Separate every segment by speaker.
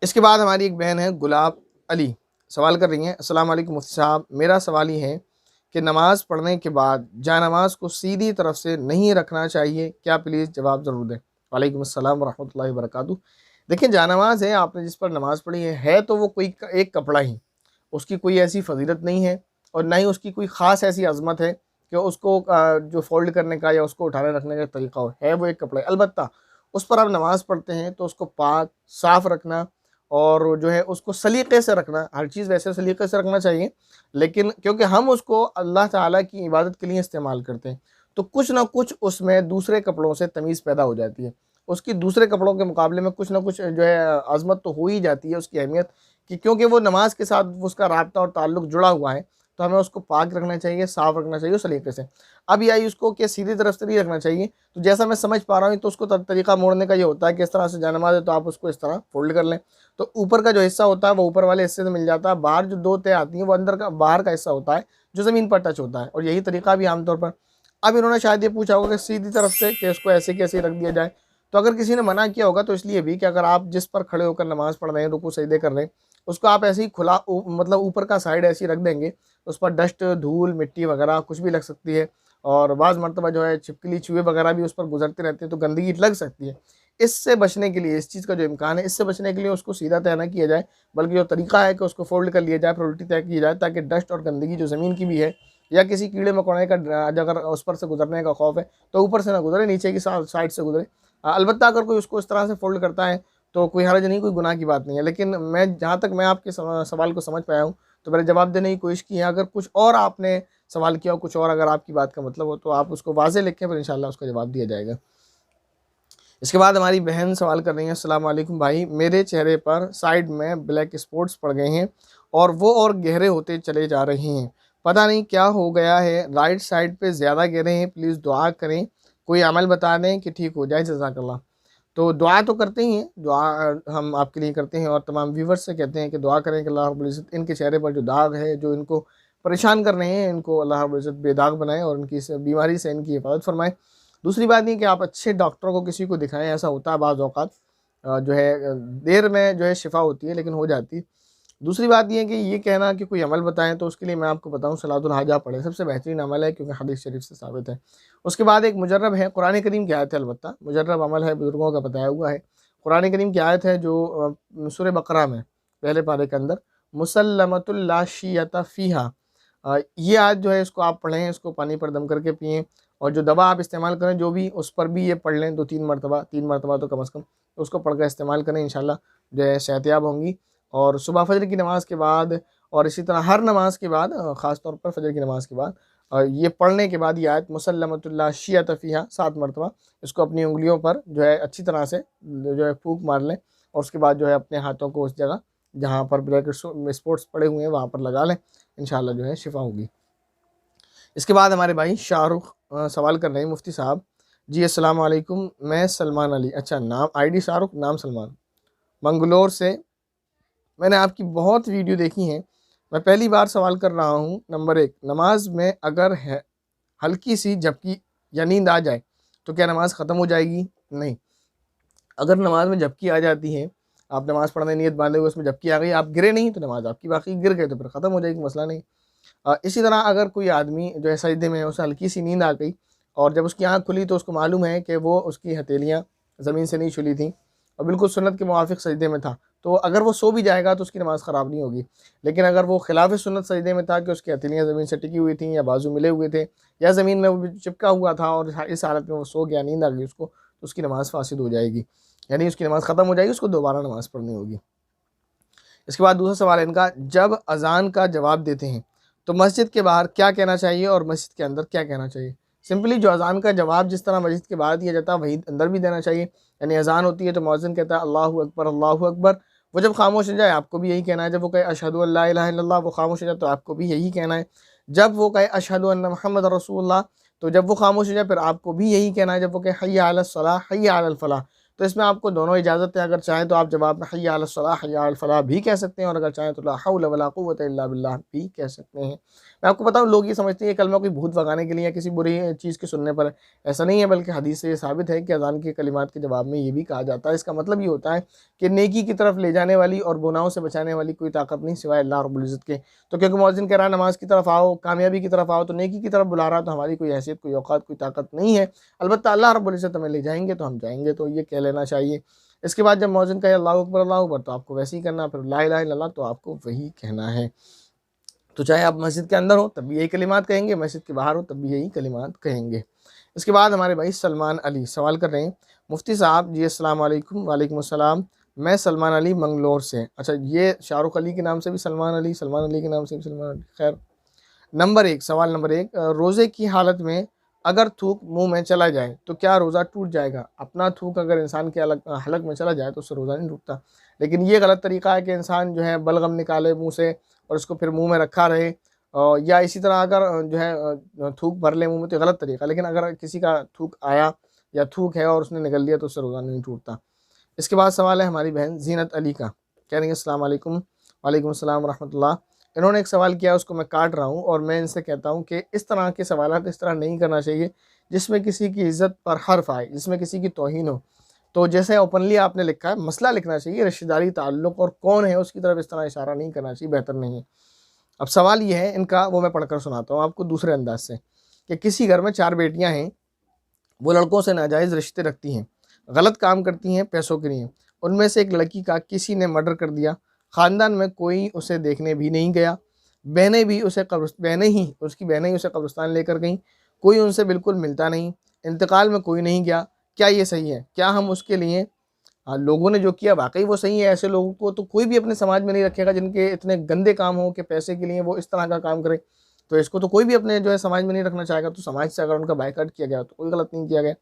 Speaker 1: इसके बाद हमारी एक बहन है गुलाब अली, सवाल कर रही हैं, अस्सलाम वालेकुम मुफ्ती साहब, मेरा सवाल ये है कि नमाज़ पढ़ने के बाद जानमाज़ को सीधी तरफ से नहीं रखना चाहिए क्या? प्लीज़ जवाब ज़रूर दें। वालेकुम अस्सलाम वरहमतुल्लाहि वबरकातुहू। देखिए, जानमाज़ है, आपने जिस पर नमाज़ पढ़ी है तो वो कोई एक कपड़ा ही, उसकी कोई ऐसी फ़जीलत नहीं है और ना ही उसकी कोई ख़ास ऐसी अज़मत है कि उसको जो फ़ोल्ड करने का या उसको उठाने रखने का तरीक़ा हो, है वो एक कपड़ा है। अलबत्ता उस पर आप नमाज़ पढ़ते हैं तो उसको पाक, साफ़ रखना और जो है उसको सलीक़े से रखना, हर चीज़ वैसे सलीक़े से रखना चाहिए, लेकिन क्योंकि हम उसको अल्लाह ताला की इबादत के लिए इस्तेमाल करते हैं, तो कुछ ना कुछ उसमें दूसरे कपड़ों से तमीज़ पैदा हो जाती है। उसकी दूसरे कपड़ों के मुकाबले में कुछ ना कुछ जो है अज़मत तो हो ही जाती है, उसकी अहमियत, कि क्योंकि वो नमाज के साथ उसका राब्ता और ताल्लुक़ जुड़ा हुआ है, तो हमें उसको पाक रखना चाहिए, साफ़ रखना चाहिए सलीक़े से। अब यही उसको कि सीधी तरफ से नहीं रखना चाहिए, तो जैसा मैं समझ पा रहा हूँ तो उसको तरीक़ा मोड़ने का ये होता है कि इस तरह से जानमाज़ है तो आप उसको इस तरह फ़ोल्ड कर लें, तो ऊपर का जो हिस्सा होता है वो ऊपर वाले हिस्से से मिल जाता है, बाहर जो 2 तह आती हैं वो अंदर का बाहर का हिस्सा होता है जो ज़मीन पर टच होता है, और यही तरीक़ा भी आम तौर पर। अब इन्होंने शायद ये पूछा होगा कि सीधी तरफ से कि इसको ऐसे कैसे रख दिया जाए, तो अगर किसी ने मना किया होगा तो इसलिए भी कि अगर आप जिस पर खड़े होकर नमाज़ पढ़ रहे हैं, रुकू सजदे कर रहे हैं, उसको आप ऐसे ही खुला मतलब ऊपर का साइड ऐसे ही रख देंगे, उस पर डस्ट, धूल, मिट्टी वगैरह कुछ भी लग सकती है, और बाज़ मरतबा जो है छिपकली, चूहे वगैरह भी उस पर गुजरते रहते हैं तो गंदगी लग सकती है। इससे बचने के लिए, इस चीज़ का जो इम्कान है, इससे बचने के लिए उसको सीधा तय ना किया जाए, बल्कि जो तरीका है कि उसको फ़ोल्ड कर लिया जाए, फिर उल्टी तय की जाए, ताकि डस्ट और गंदगी जो ज़मीन की भी है या किसी कीड़े मकोड़े का अगर उस पर से गुजरने का खौफ है तो ऊपर से ना गुजरे, नीचे की साइड से गुजरे। अलबत्ता अगर कोई उसको इस तरह से फ़ोल्ड करता है तो कोई हर्ज नहीं, कोई गुनाह की बात नहीं है। लेकिन मैं जहाँ तक मैं आपके सवाल को समझ पाया हूँ तो मैंने जवाब देने की कोशिश की है। अगर कुछ और आपने सवाल किया हो, कुछ और अगर आपकी बात का मतलब हो तो आप उसको वाज़ेह लिखें, फिर इंशाअल्लाह उसका जवाब दिया जाएगा। इसके बाद हमारी बहन सवाल कर रही हैं, अस्सलाम वालेकुम भाई, मेरे चेहरे पर साइड में ब्लैक स्पॉट्स पड़ गए हैं और वो और गहरे होते चले जा रहे हैं, पता नहीं क्या हो गया है, राइट साइड पे ज़्यादा गहरे हैं, प्लीज़ दुआ करें, कोई अमल बता दें कि ठीक हो जाए, जज़ाकल्लाह। तो दुआ तो करते ही हैं, दुआ हम आपके लिए करते हैं और तमाम व्यूवर्स से कहते हैं कि दुआ करें कि अल्लाह रब्बुल इज़्ज़त इनके चेहरे पर जो दाग है, जो इनको परेशान कर रहे हैं, इनको अल्लाह रब्बुल इज़्ज़त बेदाग बनाए और इनकी इस बीमारी से इनकी हिफाज़त फरमाए। दूसरी बात ये कि आप अच्छे डॉक्टर को किसी को दिखाएँ, ऐसा होता है बाज़ औक़ात जो है देर में जो है शिफ़ा होती है लेकिन हो जाती है। दूसरी बात ये है कि ये कहना कि कोई अमल बताएँ, तो उसके लिए मैं आपको बताऊँ सलातुल हाजा पढ़ें, सबसे बेहतरीन अमल है क्योंकि हदीस शरीफ से साबित है। उसके बाद एक मुजर्रब है, कुरान करीम की आयत है, अलबत्ता मुजर्रब अमल है, बुज़ुर्गों का बताया हुआ है। कुरान करीम की आयत है जो सूरह बकरा में पहले पारे के अंदर, मुसल्लमतुल ला शिय्यता फ़ीहा, ये आयत जो है इसको आप पढ़ें, इसको पानी पर दम करके पिएँ, और जो दवा आप इस्तेमाल करें जो भी, उस पर भी ये पढ़ लें 2-3 मरतबा, 3 मरतबा तो कम से कम उसको पढ़ कर इस्तेमाल करें, इंशाअल्लाह जो है सेहतयाब होंगी। और सुबह फ़जर की नमाज़ के बाद और इसी तरह हर नमाज़ के बाद, ख़ास तौर पर फ़जर की नमाज़ के बाद ये पढ़ने के बाद ये आयत मुसल्लमतुल ला शिय्यता फ़ीहा 7 मरतबा इसको अपनी उँगलियों पर जो है अच्छी तरह से जो है फूँक मार लें, और उसके बाद जो है अपने हाथों को उस जगह जहाँ पर ब्लैक स्पॉट्स पड़े हुए हैं वहाँ पर लगा लें, इंशाअल्लाह जो है शिफ़ा होगी। इसके बाद हमारे भाई शाहरुख सवाल कर रहे हैं, मुफ्ती साहब जी अस्सलाम वालेकुम, मैं सलमान अली, अच्छा नाम आईडी शाहरुख, नाम सलमान, मंगलोर से, मैंने आपकी बहुत वीडियो देखी हैं, मैं पहली बार सवाल कर रहा हूँ। नंबर 1, नमाज में अगर है हल्की सी झपकी या नींद आ जाए तो क्या नमाज ख़त्म हो जाएगी? नहीं, अगर नमाज में झपकी आ जाती है, आप नमाज पढ़ने नियत बांधे हुए, उसमें झपकी आ गई, आप गिरे नहीं तो नमाज आपकी बाकी, गिर गए तो फिर ख़त्म हो जाएगी, मसला नहीं। इसी तरह अगर कोई आदमी जो है सजदे में है, उसे हल्की सी नींद आ गई और जब उसकी आँख खुली तो उसको मालूम है कि वो उसकी हथेलियाँ ज़मीन से नहीं छुली थीं और बिल्कुल सुन्नत के मुवाफ़िक सजदे में था, तो अगर वो सो भी जाएगा तो उसकी नमाज़ ख़राब नहीं होगी। लेकिन अगर वो खिलाफ़ सुन्नत सजदे में था कि उसकी हथेलियाँ ज़मीन से टिकी हुई थीं या बाजू मिले हुए थे या ज़मीन में वो चिपका हुआ था और इस हालत में वो सो गया, नींद आ गई उसको, तो उसकी नमाज़ फ़ासिद हो जाएगी, यानी उसकी नमाज़ ख़त्म हो जाएगी, उसको दोबारा नमाज़ पढ़नी होगी। इसके बाद दूसरा सवाल है इनका, जब अज़ान का जवाब देते हैं तो मस्जिद के बाहर क्या कहना चाहिए और मस्जिद के अंदर क्या कहना चाहिए? सिंपली जो अज़ान का जवाब जिस तरह मस्जिद के बाहर दिया जाता है वही अंदर भी देना चाहिए। यानी अज़ान होती है तो मुअज़्ज़िन कहता है अल्लाहु अकबर, अल्लाहु अकबर, वो जब खामोश हो जाए आपको भी यही कहना है। जब वो कहे अशहदु अल्ला इलाहा इल्लल्लाह, वो खामोश हो जाए तो आपको भी यही कहना है। जब वो कहे अशहदु अन्ना मुहम्मद रसूलुल्लाह, तो जब वो खामोश हो जाए फिर आपको भी यही कहना है। जब वो कहे हय्या अलस सलाह, हय्या अलल फलाह, तो इसमें आपको दोनों इजाज़त है। अगर चाहें तो आप जवाब में हय्या अलस सलाह, हय्या अलल फलाह भी कह सकते हैं और अगर चाहें तो ला हौला वला कुव्वता इल्ला बिल्लाह भी कह सकते हैं। मैं आपको बताऊं, लोग ये समझते हैं कि कलमा कोई भूत भगाने के लिए या किसी बुरी चीज़ के सुनने पर है। ऐसा नहीं है, बल्कि हदीस से ये साबित है कि अज़ान के कलिमात के जवाब में ये भी कहा जाता है। इसका मतलब ये होता है कि नेकी की तरफ ले जाने वाली और गुनाहों से बचाने वाली कोई ताकत नहीं सिवाय अल्लाह रब्बुल इज़्ज़त के। तो क्योंकि मुअज्जिन कह रहा है नमाज की तरफ आओ, कामयाबी की तरफ आओ, तो नेकी की तरफ बुला रहा है, तो हमारी कोई हैसियत, कोई औकात, कोई ताकत नहीं है। अलबत्ता अल्लाह रब्बुल इज़्ज़त हमें ले जाएंगे तो हम जाएंगे, तो ये कह लेना चाहिए। इसके बाद जब मुअज्जिन कहे अल्लाहु अकबर, तो आपको वैसे ही करना, फिर ला इलाहा इल्लल्लाह तो आपको वही कहना है। तो चाहे आप मस्जिद के अंदर हो तब भी यही कलिमात कहेंगे, मस्जिद के बाहर हो तब भी यही कलिमात कहेंगे। इसके बाद हमारे भाई सलमान अली सवाल कर रहे हैं, मुफ्ती साहब जी अस्सलाम वालेकुम। वालेकुम अस्सलाम। मैं सलमान अली मंगलोर से। अच्छा, ये शाहरुख अली के नाम से भी सलमान अली, सलमान अली के नाम से भी सलमान अली। खैर, नंबर एक, सवाल नंबर एक, रोज़े की हालत में अगर थूक मुंह में चला जाए तो क्या रोज़ा टूट जाएगा? अपना थूक अगर इंसान के हलक में चला जाए तो उससे रोज़ा नहीं टूटता। लेकिन ये गलत तरीका है कि इंसान जो है बलगम निकाले मुंह से और उसको फिर मुंह में रखा रहे, या इसी तरह अगर जो है थूक भर ले मुंह में, तो गलत तरीका। लेकिन अगर किसी का थूक आया या थूक है और उसने निकल लिया तो उससे रोज़ा नहीं टूटता। इसके बाद सवाल है हमारी बहन जीनत अली का, कह रही है अस्सलाम वालेकुम। वालेकुम अस्सलाम रहमतुल्लाह। इन्होंने एक सवाल किया, उसको मैं काट रहा हूँ और मैं इनसे कहता हूँ कि इस तरह के सवाल इस तरह नहीं करना चाहिए जिसमें किसी की इज़्ज़त पर हर्फ आए, जिसमें किसी की तौहीन हो। तो जैसे ओपनली आपने लिखा है, मसला लिखना चाहिए, रिश्तेदारी, ताल्लुक़ और कौन है उसकी तरफ इस तरह इशारा नहीं करना चाहिए, बेहतर नहीं है। अब सवाल ये है इनका, वो मैं पढ़कर सुनाता हूँ आपको दूसरे अंदाज से, कि किसी घर में 4 बेटियाँ हैं, वो लड़कों से नाजायज़ रिश्ते रखती हैं, गलत काम करती हैं पैसों के लिए। उनमें से एक लड़की का किसी ने मर्डर कर दिया, ख़ानदान में कोई उसे देखने भी नहीं गया, बहनें ही उसे कब्रिस्तान लेकर गईं, कोई उनसे बिल्कुल मिलता नहीं, इंतकाल में कोई नहीं गया। क्या ये सही है? क्या हम उसके लिए, लोगों ने जो किया वाक़ई वो सही है? ऐसे लोगों को तो कोई भी अपने समाज में नहीं रखेगा जिनके इतने गंदे काम हो कि पैसे के लिए वो इस तरह का काम करें। तो इसको तो कोई भी अपने जो है समाज में नहीं रखना चाहेगा। तो समाज से अगर उनका बायकॉट किया गया तो कोई गलत नहीं किया गया।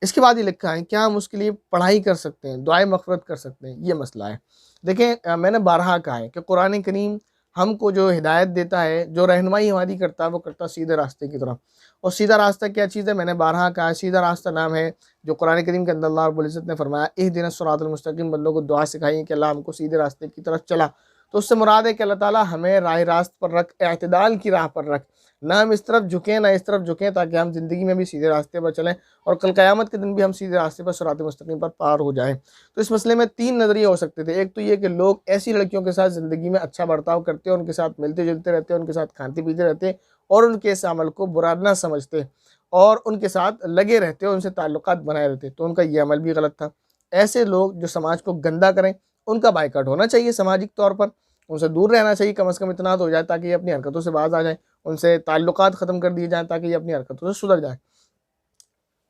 Speaker 1: इसके बाद ये लिखा है, क्या हम उसके लिए पढ़ाई कर सकते हैं, दुआए मग़फ़िरत कर सकते हैं? ये मसला है। देखें, मैंने बारहा कहा है कि कुरान करीम हमको जो हिदायत देता है, जो रहनुमाई हमारी करता है, वो करता है सीधे रास्ते की तरफ। और सीधा रास्ता क्या चीज़ है? मैंने बारहा कहा है, सीधा रास्ता नाम है जो कुरान करीम के अंदर अल्लाह रब्बुल इज़्ज़त ने फरमाया, इहदिनस सिरातल मुस्तकीम, बंदों को दुआ सिखाई कि अल्लाह हमको सीधे रास्ते की तरफ चला। तो उससे मुराद है कि अल्लाह ताला हमें राह रास्त पर रख, एतदाल की राह पर रख, ना हम इस तरफ झुकें ना इस तरफ झुकें, ताकि हम ज़िंदगी में भी सीधे रास्ते पर चलें और कल क़यामत के दिन भी हम सीधे रास्ते पर सिरात मुस्तकीम पर पार हो जाएं। तो इस मसले में 3 नज़रिए हो सकते थे। एक तो ये कि लोग ऐसी लड़कियों के साथ ज़िंदगी में अच्छा बर्ताव करते हैं, उनके साथ मिलते जुलते रहते हैं, उनके साथ खाते पीते रहते हैं और उनके इस अमल को बुरा ना समझते और उनके साथ लगे रहते, उनसे ताल्लुकात बनाए रहते, तो उनका ये अमल भी गलत था। ऐसे लोग जो समाज को गंदा करें, उनका बायकॉट होना चाहिए सामाजिक तौर पर, उनसे दूर रहना चाहिए, कम से कम इतना तो हो जाए ताकि ये अपनी हरकतों से बाज आ जाए, उनसे ताल्लुकात ख़त्म कर दिए जाएँ ताकि ये अपनी हरकतों से सुधर जाए।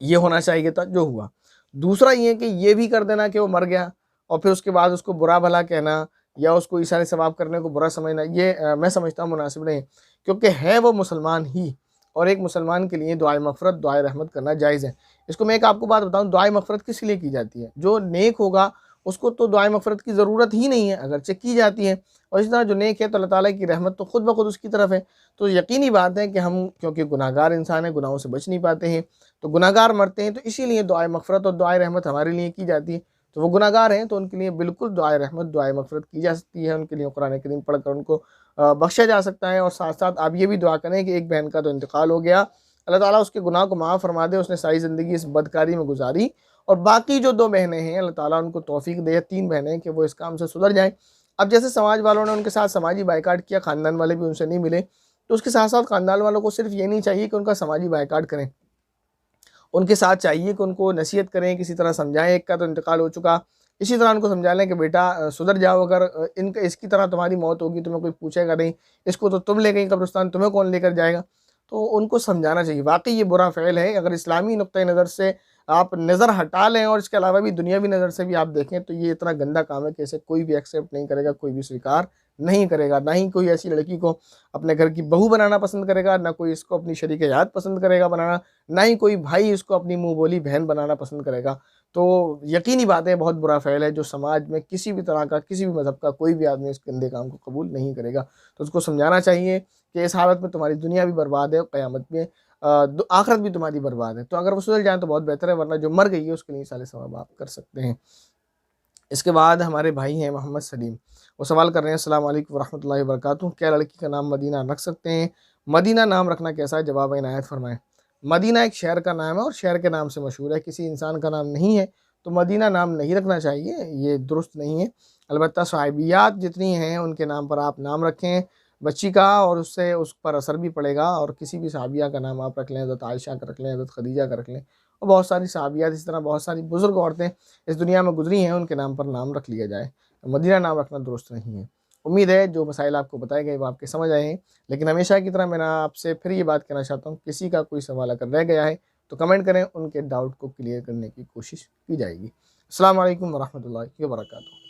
Speaker 1: ये होना चाहिए था जो हुआ। दूसरा ये कि ये भी कर देना कि वो मर गया और फिर उसके बाद उसको बुरा भला कहना या उसको इशारे सवाब करने को बुरा समझना, ये मैं समझता हूँ मुनासिब नहीं, क्योंकि है वो मुसलमान ही और एक मुसलमान के लिए दुआए मग़फ़िरत, दुआए रहमत करना जायज़ है। इसको मैं एक आपको बात बताऊँ, दुआए मग़फ़िरत किस लिए की जाती है? जो नेक होगा उसको तो दुआए मग़फ़िरत की ज़रूरत ही नहीं है, अगरचे की जाती है। और इस तरह जो नेक है तो अल्लाह ताला की रहमत तो खुद ब खुद उसकी तरफ है। तो यकीनी बात है कि हम, क्योंकि गुनाहगार इंसान है, गुनाहों से बच नहीं पाते हैं, तो गुनाहगार मरते हैं, तो इसीलिए दुआए मग़फ़िरत और दुआए रहमत हमारे लिए की जाती है। तो वो गुनाहगार हैं तो उनके लिए बिल्कुल दुआए रहमत, दुआए मग़फ़िरत की जा सकती है, उनके लिए कुरान करीम पढ़कर उनको बख्शा जा सकता है। और साथ-साथ आप ये भी दुआ करें कि एक बहन का तो इंतकाल हो गया, अल्लाह ताला उसके गुनाह को माफ़ फरमा दे, उसने सारी ज़िंदगी इस बदकारी में गुज़ारी और बाकी जो 2 बहनें हैं अल्लाह ताला उनको तौफ़ीक दे, 3 बहनें, कि वो इस काम से सुधर जाएँ। अब जैसे समाज वालों ने उनके साथ समाजी बायकॉट किया, ख़ानदान वाले भी उनसे नहीं मिले, तो उसके साथ-साथ ख़ानदान वालों को सिर्फ़ ये नहीं चाहिए कि उनका समाजी बायकॉट करें, उनके साथ चाहिए कि उनको नसीहत करें, किसी तरह समझाएँ। एक का तो इंतकाल हो चुका, इसी तरह उनको समझा लें कि बेटा सुधर जाओ, अगर इनका इसकी तरह तुम्हारी मौत होगी तुम्हें कोई पूछेगा नहीं, इसको तो तुम ले गई कब्रिस्तान, तुम्हें कौन लेकर जाएगा? तो उनको समझाना चाहिए। वाक़ई ये बुरा फ़ेल है, अगर इस्लामी नुक्ता नज़र से आप नज़र हटा लें और इसके अलावा भी दुनियावी नज़र से भी आप देखें तो ये इतना गंदा काम है कि इसे कोई भी एक्सेप्ट नहीं करेगा, कोई भी स्वीकार नहीं करेगा। ना ही कोई ऐसी लड़की को अपने घर की बहू बनाना पसंद करेगा, ना कोई इसको अपनी शरीक हयात पसंद करेगा बनाना, ना ही कोई भाई इसको अपनी मुँह बोली बहन बनाना पसंद करेगा। तो यकीनी बात है बहुत बुरा फ़ेल है जो समाज में किसी भी तरह का, किसी भी मज़हब का कोई भी आदमी इस गंदे काम को कबूल नहीं करेगा। तो उसको समझाना चाहिए कि इस हालत में तुम्हारी दुनिया भी बर्बाद है, क़यामत में आखिरत भी तुम्हारी बर्बाद है। तो अगर वो सुधर जाएँ तो बहुत बेहतर है, वरना जो मर गई है उसके लिए साले सवाब आप कर सकते हैं। इसके बाद हमारे भाई हैं मोहम्मद सलीम, वो सवाल कर रहे हैं, अस्सलाम वालेकुम रहमतुल्लाहि व बरकातुहू, क्या लड़की का नाम मदीना रख सकते हैं? मदीना नाम रखना कैसा है, जवाब इनायत फरमाएं। मदीना एक शहर का नाम है और शहर के नाम से मशहूर है, किसी इंसान का नाम नहीं है, तो मदीना नाम नहीं रखना चाहिए, ये दुरुस्त नहीं है। अलबत्ता सहाबियात जितनी हैं उनके नाम पर आप नाम रखें बच्ची का, और उससे उस पर असर भी पड़ेगा। और किसी भी सहाबिया का नाम आप रख लें, हज़रत आयशा का रख लें, हज़रत खदीजा का रख लें, और बहुत सारी सहाबियात, इस तरह बहुत सारी बुज़ुर्ग औरतें इस दुनिया में गुजरी हैं, उनके नाम पर नाम रख लिया जाए। तो मदीना नाम रखना दुरुस्त नहीं है। उम्मीद है जो मसाइल आपको बताए गए वो आपके समझ आए हैं। लेकिन हमेशा की तरह मैं आपसे फिर ये बात कहना चाहता हूँ, किसी का कोई सवाल अगर रह गया है तो कमेंट करें, उनके डाउट को क्लियर करने की कोशिश की जाएगी। अस्सलाम वालेकुम वरहमतुल्लाहि वबरकातुहू।